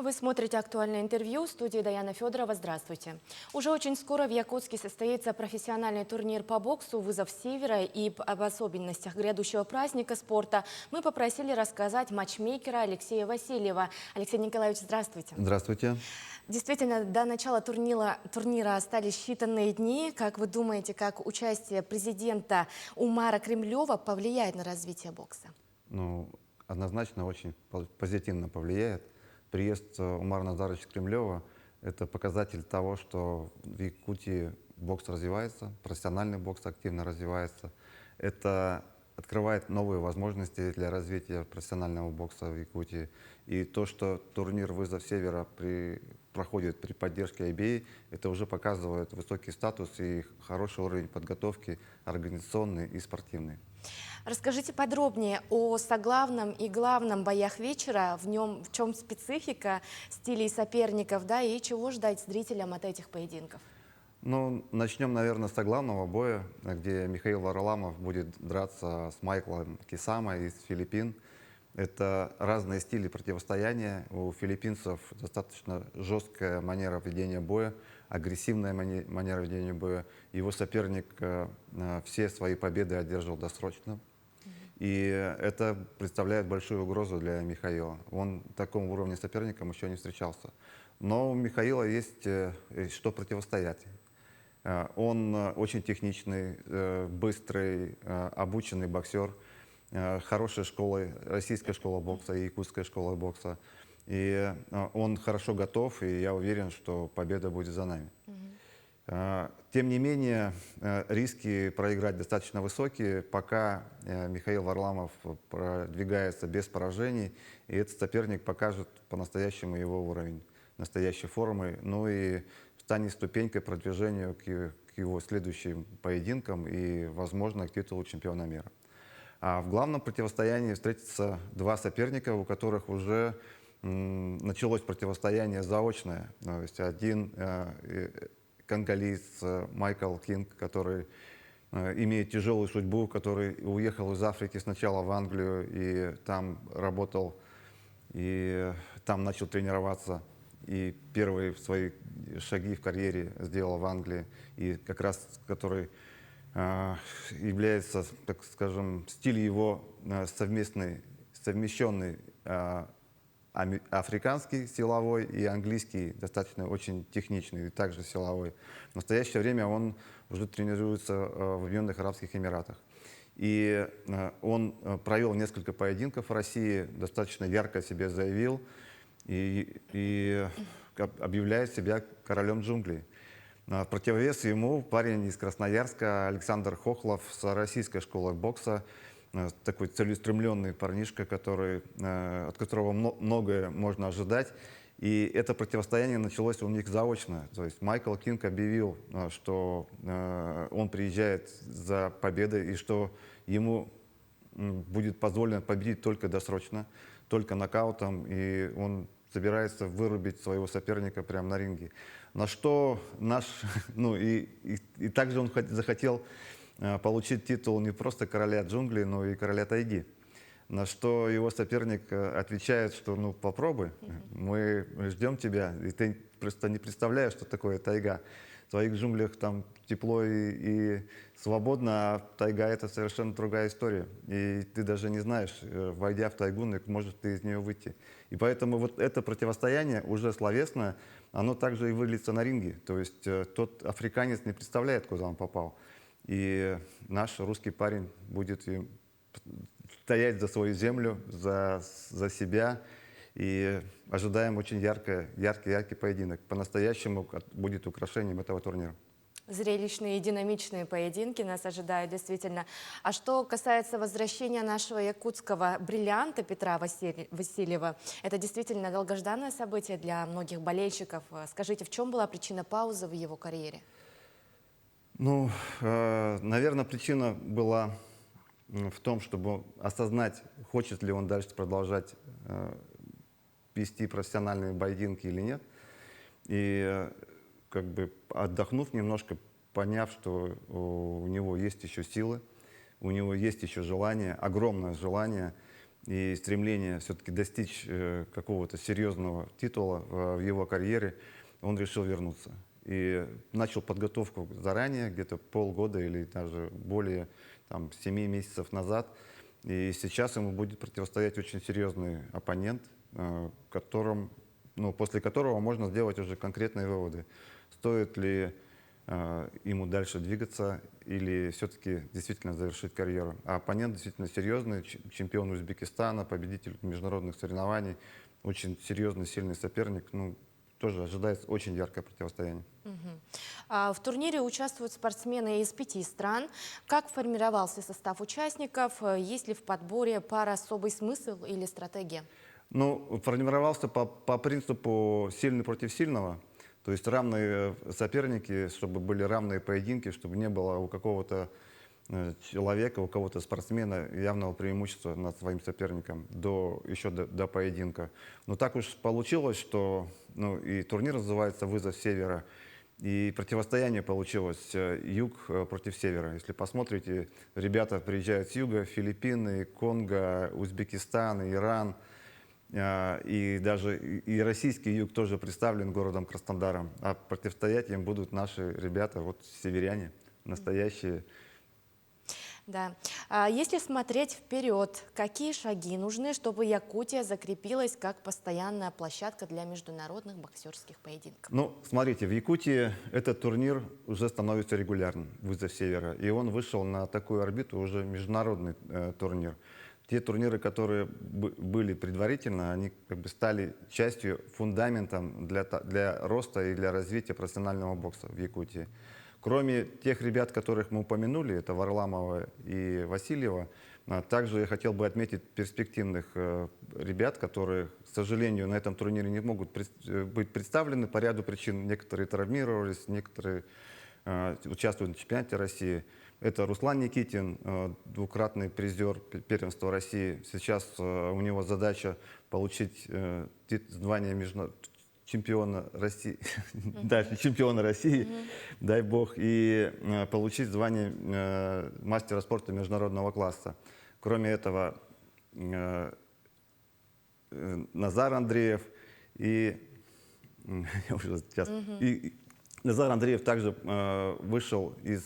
Вы смотрите «Актуальное интервью», в студии Даяна Федорова. Здравствуйте. Уже очень скоро в Якутске состоится профессиональный турнир по боксу «Вызов Севера», и об особенностях грядущего праздника спорта мы попросили рассказать матчмейкера Алексея Васильева. Алексей Николаевич, здравствуйте. Здравствуйте. Действительно, до начала турнира остались считанные дни. Как вы думаете, как участие президента Умара Кремлева повлияет на развитие бокса? Ну, однозначно очень позитивно повлияет. Приезд Умара Назаровича Кремлева — это показатель того, что в Якутии бокс развивается, профессиональный бокс активно развивается. Это открывает новые возможности для развития профессионального бокса в Якутии. И то, что турнир «Вызов Севера» проходит при поддержке IBA, это уже показывает высокий статус и хороший уровень подготовки организационный и спортивный. Расскажите подробнее о соглавном и главном боях вечера, в чем специфика стилей соперников, да, и чего ждать зрителям от этих поединков. Ну, начнем, наверное, с главного боя, где Михаил Варламов будет драться с Майклом Кисама из Филиппин. Это разные стили противостояния. У филиппинцев достаточно жесткая манера ведения боя, агрессивная манера ведения боя. Его соперник все свои победы одерживал досрочно. И это представляет большую угрозу для Михаила. Он такому уровню соперником еще не встречался. Но у Михаила есть что противостоять. Он очень техничный, быстрый, обученный боксер, хорошая школа, российская школа бокса и якутская школа бокса. И он хорошо готов, и я уверен, что победа будет за нами. Тем не менее, риски проиграть достаточно высокие, пока Михаил Варламов продвигается без поражений, и этот соперник покажет по-настоящему его уровень, настоящей формы, ну и станет ступенькой продвижению к его следующим поединкам и, возможно, к титулу чемпиона мира. А в главном противостоянии встретятся два соперника, у которых уже началось противостояние заочное. То есть один конголиец Майкл Кинг, который имеет тяжелую судьбу, который уехал из Африки сначала в Англию и там работал, и там начал тренироваться. И первые свои шаги в карьере сделал в Англии, и как раз который является, так скажем, стиль его совмещенный африканский силовой и английский достаточно очень техничный и также силовой. В настоящее время он уже тренируется в Объединенных Арабских Эмиратах. И он провел несколько поединков в России, достаточно ярко себя заявил и объявляет себя королем джунглей. В противовес ему парень из Красноярска Александр Хохлов с российской школы бокса, такой целеустремленный парнишка, от которого многое можно ожидать. И это противостояние началось у них заочно. То есть Майкл Кинг объявил, что он приезжает за победой и что ему будет позволено победить только досрочно, только нокаутом, и он собирается вырубить своего соперника прямо на ринге. На что и также он захотел получить титул не просто короля джунглей, но и короля тайги. На что его соперник отвечает, что ну попробуй, мы ждем тебя, и ты просто не представляешь, что такое тайга. В твоих джунглях там тепло и свободно, а тайга — это совершенно другая история. И ты даже не знаешь, войдя в тайгу, может ты из нее выйти. И поэтому вот это противостояние уже словесное, оно также и выльется на ринге. То есть тот африканец не представляет, куда он попал. И наш русский парень будет стоять за свою землю, за себя. И ожидаем очень яркий поединок. По-настоящему будет украшением этого турнира. Зрелищные и динамичные поединки нас ожидают, действительно. А что касается возвращения нашего якутского бриллианта Петра Васильева, это действительно долгожданное событие для многих болельщиков. Скажите, в чем была причина паузы в его карьере? Ну, наверное, причина была в том, чтобы осознать, хочет ли он дальше продолжать вести профессиональные поединки или нет. И как бы отдохнув немножко, поняв, что у него есть еще силы, у него есть еще желание, огромное желание, и стремление все-таки достичь какого-то серьезного титула в его карьере, он решил вернуться. И начал подготовку заранее, где-то полгода или даже более 7 месяцев назад. И сейчас ему будет противостоять очень серьезный оппонент, после которого можно сделать уже конкретные выводы. Стоит ли ему дальше двигаться или все-таки действительно завершить карьеру. А оппонент действительно серьезный, чемпион Узбекистана, победитель международных соревнований, очень серьезный, сильный соперник. Тоже ожидается очень яркое противостояние. В турнире участвуют спортсмены из 5 стран. Как формировался состав участников? Есть ли в подборе пара особый смысл или стратегия? Формировался по принципу сильный против сильного. То есть равные соперники, чтобы были равные поединки, чтобы не было у какого-то человека, у кого-то спортсмена явного преимущества над своим соперником еще до поединка. Но так уж получилось, что и турнир называется «Вызов севера», и противостояние получилось юг против севера. Если посмотрите, ребята приезжают с юга: Филиппины, Конго, Узбекистан, Иран. И даже и российский юг тоже представлен городом Краснодаром. А противостоять им будут наши ребята, северяне, настоящие. Да. Если смотреть вперед, какие шаги нужны, чтобы Якутия закрепилась как постоянная площадка для международных боксерских поединков? Смотрите, в Якутии этот турнир уже становится регулярным, «Вызов севера». И он вышел на такую орбиту, уже международный турнир. Те турниры, которые были предварительно, они стали частью, фундаментом для роста и для развития профессионального бокса в Якутии. Кроме тех ребят, которых мы упомянули, это Варламова и Васильева, также я хотел бы отметить перспективных ребят, которые, к сожалению, на этом турнире не могут быть представлены по ряду причин. Некоторые травмировались, некоторые участвуют в чемпионате России. Это Руслан Никитин, двукратный призер первенства России. Сейчас у него задача получить звание чемпиона России, дальше чемпиона России, дай бог, и получить звание мастера спорта международного класса. Кроме этого, Назар Андреев Назар Андреев также вышел из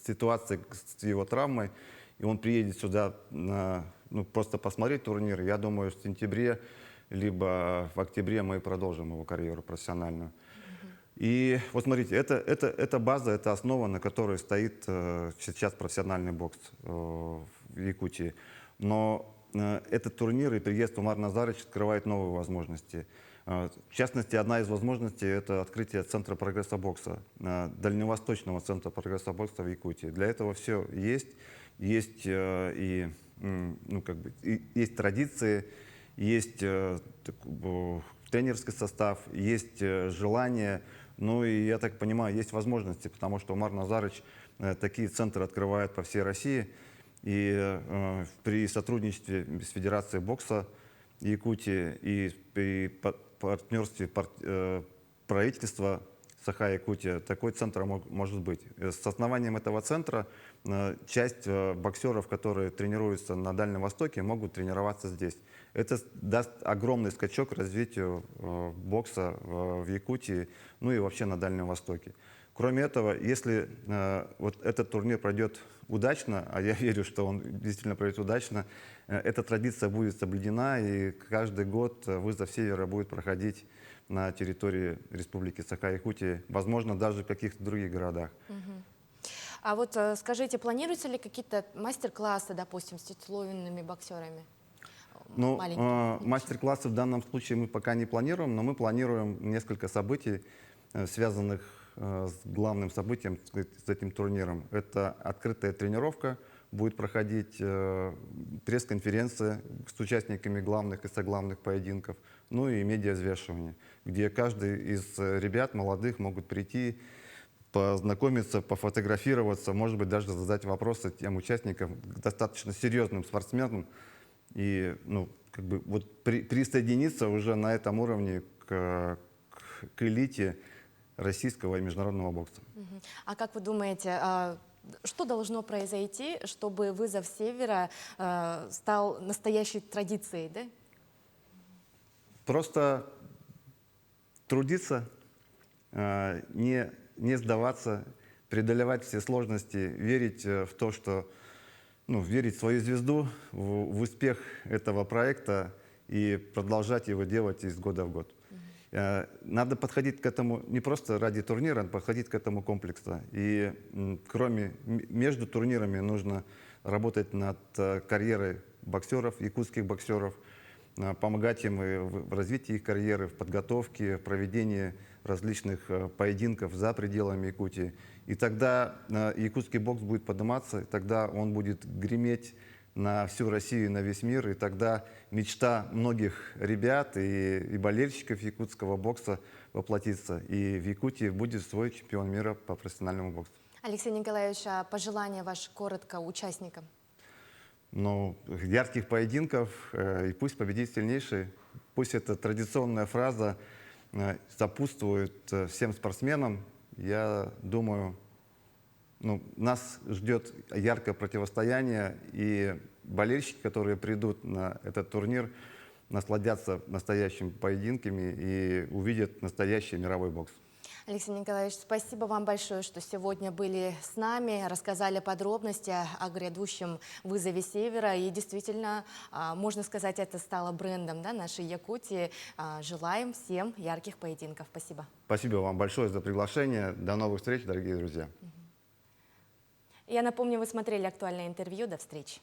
ситуации с его травмой, и он приедет сюда просто посмотреть турнир. Я думаю, в сентябре либо в октябре мы продолжим его карьеру профессиональную. И вот смотрите, это база, это основа, на которой стоит сейчас профессиональный бокс в Якутии. Но этот турнир и приезд Умара Назарыча открывает новые возможности. В частности, одна из возможностей — это открытие Центра прогресса бокса, Дальневосточного центра прогресса бокса в Якутии. Для этого все есть. Есть есть традиции, есть тренерский состав, есть желание. И, я так понимаю, есть возможности, потому что Умар Назарыч такие центры открывает по всей России. И при сотрудничестве с Федерацией бокса Якутии и при партнерстве правительства Саха-Якутия такой центр может быть. С основанием этого центра часть боксеров, которые тренируются на Дальнем Востоке, могут тренироваться здесь. Это даст огромный скачок развитию бокса в Якутии, и вообще на Дальнем Востоке. Кроме этого, если этот турнир пройдет удачно, а я верю, что он действительно пройдет удачно, эта традиция будет соблюдена, и каждый год «Вызов севера» будет проходить на территории Республики Саха-Якутия, возможно, даже в каких-то других городах. А вот скажите, планируются ли какие-то мастер-классы, допустим, с титулованными боксерами? Мастер-классы в данном случае мы пока не планируем, но мы планируем несколько событий, связанных с главным событием, с этим турниром. Это открытая тренировка, будет проходить пресс-конференция с участниками главных и соглавных поединков, и медиавзвешивание, где каждый из ребят молодых могут прийти, познакомиться, пофотографироваться, может быть, даже задать вопросы тем участникам, достаточно серьезным спортсменам, и присоединиться уже на этом уровне к элите российского и международного бокса. А как вы думаете, Что должно произойти, чтобы вызов Севера стал настоящей традицией, да? Просто трудиться, не сдаваться, преодолевать все сложности, верить в то, что, верить в свою звезду, в успех этого проекта и продолжать его делать из года в год. Надо подходить к этому не просто ради турнира, а подходить к этому комплексно. И между турнирами нужно работать над карьерой боксеров, якутских боксеров, помогать им и в развитии их карьеры, в подготовке, в проведении различных поединков за пределами Якутии. И тогда якутский бокс будет подниматься, и тогда он будет греметь на всю Россию и на весь мир. И тогда мечта многих ребят и болельщиков якутского бокса воплотится. И в Якутии будет свой чемпион мира по профессиональному боксу. Алексей Николаевич, а пожелания ваши коротко участникам? Ярких поединков, и пусть победит сильнейший. Пусть эта традиционная фраза сопутствует всем спортсменам. Я думаю, нас ждет яркое противостояние, и болельщики, которые придут на этот турнир, насладятся настоящими поединками и увидят настоящий мировой бокс. Алексей Николаевич, спасибо вам большое, что сегодня были с нами, рассказали подробности о грядущем вызове Севера. И действительно, можно сказать, это стало брендом, да, нашей Якутии. Желаем всем ярких поединков. Спасибо. Спасибо вам большое за приглашение. До новых встреч, дорогие друзья. Я напомню, вы смотрели актуальное интервью. До встречи.